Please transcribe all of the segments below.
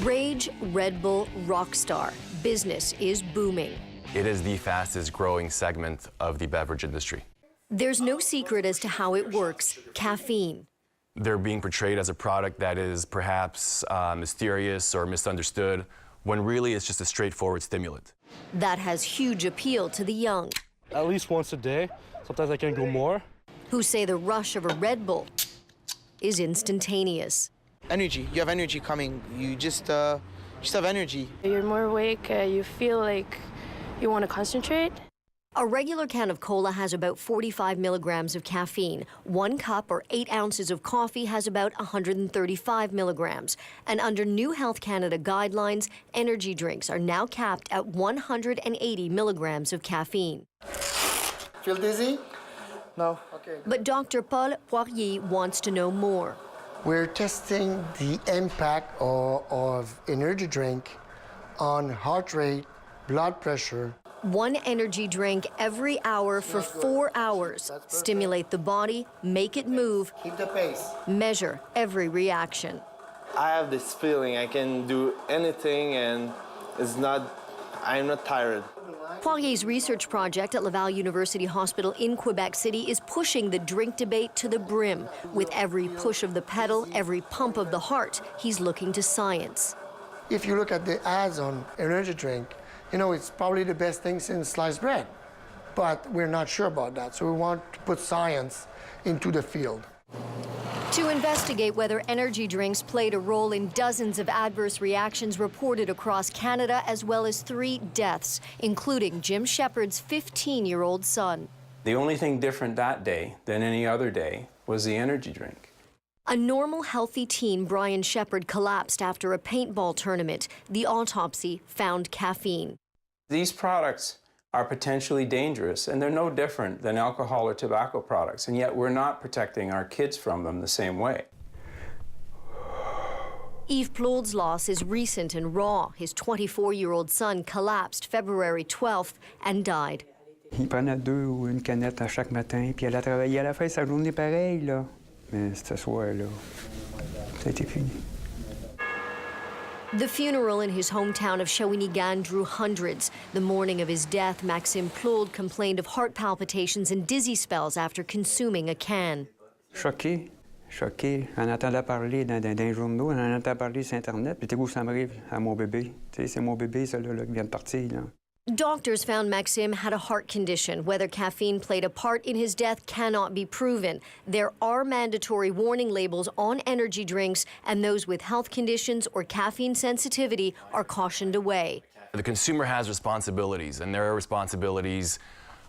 Rage, Red Bull, rockstar. Business is booming. It is the fastest growing segment of the beverage industry. There's no secret as to how it works: caffeine. They're being portrayed as a product that is perhaps mysterious or misunderstood, when really it's just a straightforward stimulant. That has huge appeal to the young, At least once a day. Sometimes I can go more. who say the rush of a Red Bull is instantaneous. Energy. You have energy coming. You just have energy. You're more awake, you feel like you want to concentrate. A regular can of cola has about 45 milligrams of caffeine. 1 cup or 8 ounces of coffee has about 135 milligrams. And under new Health Canada guidelines, energy drinks are now capped at 180 milligrams of caffeine. Feel dizzy? No. Okay. But Dr. Paul Poirier wants to know more. We're testing the impact of energy drink on heart rate, blood pressure. 1 energy drink every hour for 4 hours. Stimulate the body, make it move, Keep the pace. measure every reaction. I have this feeling I can do anything and I'm not tired. Poirier's research project at Laval University Hospital in Quebec City is pushing the drink debate to the brim. With every push of the pedal, every pump of the heart, he's looking to science. If you look at the ads on energy drink, you know, it's probably the best thing since sliced bread. But we're not sure about that, so we want to put science into the field. To investigate whether energy drinks played a role in dozens of adverse reactions reported across Canada, as well as 3 deaths, including Jim Shepard's 15-year-old son. The only thing different that day than any other day was the energy drink. A normal, healthy teen, Brian Shepard, collapsed after a paintball tournament. The autopsy found caffeine. These products are potentially dangerous, and they're no different than alcohol or tobacco products, and yet we're not protecting our kids from them the same way. Yves Plourd's loss is recent and raw. His 24-year-old son collapsed February 12th and died. Il prenait 2 ou 1 canette à chaque matin, puis elle a travaillé à la fin de sa journée pareil, là. Mais ce soir-là, ça a été fini. The funeral in his hometown of Shawinigan drew hundreds. The morning of his death, Maxime Plourde complained of heart palpitations and dizzy spells after consuming a can. Choqué, choqué. On entendait parler dans les journaux, on entendait parler sur Internet, puis t'es où ça m'arrive à mon bébé? Tu sais, c'est mon bébé, ça, là, qui vient de partir, là. Doctors found Maxime had a heart condition. Whether caffeine played a part in his death cannot be proven. There are mandatory warning labels on energy drinks, and those with health conditions or caffeine sensitivity are cautioned away. The consumer has responsibilities, and their responsibilities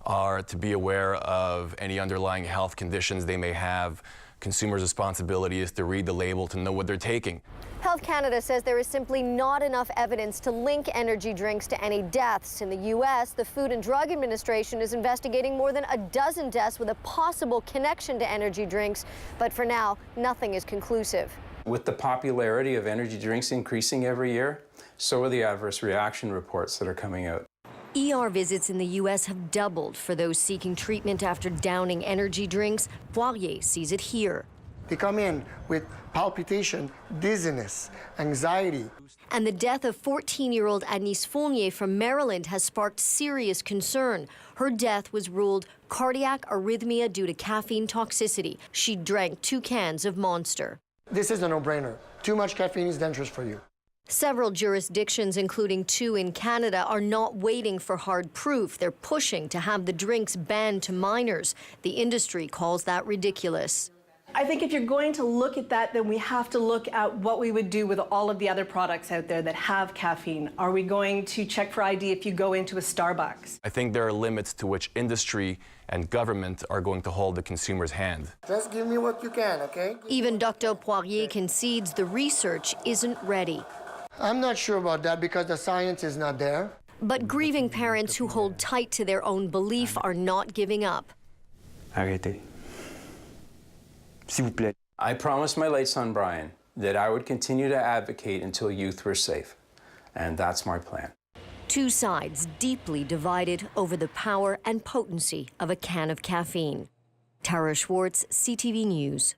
are to be aware of any underlying health conditions they may have. Consumers' responsibility is to read the label to know what they're taking. Health Canada says there is simply not enough evidence to link energy drinks to any deaths. In the U.S., the Food and Drug Administration is investigating more than a dozen deaths with a possible connection to energy drinks. But for now, nothing is conclusive. With the popularity of energy drinks increasing every year, so are the adverse reaction reports that are coming out. ER visits in the U.S. have doubled for those seeking treatment after downing energy drinks. Poirier sees it here. They come in with palpitation, dizziness, anxiety. And the death of 14-year-old Agnès Fournier from Maryland has sparked serious concern. Her death was ruled cardiac arrhythmia due to caffeine toxicity. She drank 2 cans of Monster. This is a no-brainer. Too much caffeine is dangerous for you. Several jurisdictions, including 2 in Canada, are not waiting for hard proof. They're pushing to have the drinks banned to minors. The industry calls that ridiculous. I think if you're going to look at that, then we have to look at what we would do with all of the other products out there that have caffeine. Are we going to check for ID if you go into a Starbucks? I think there are limits to which industry and government are going to hold the consumer's hand. Just give me what you can, okay? Even Dr. Poirier concedes the research isn't ready. I'm not sure about that because the science is not there. But grieving parents who hold tight to their own belief are not giving up. Arrêtez. S'il vous plaît. I promised my late son, Brian, that I would continue to advocate until youth were safe. And that's my plan. 2 sides deeply divided over the power and potency of a can of caffeine. Tarah Schwartz, CTV News.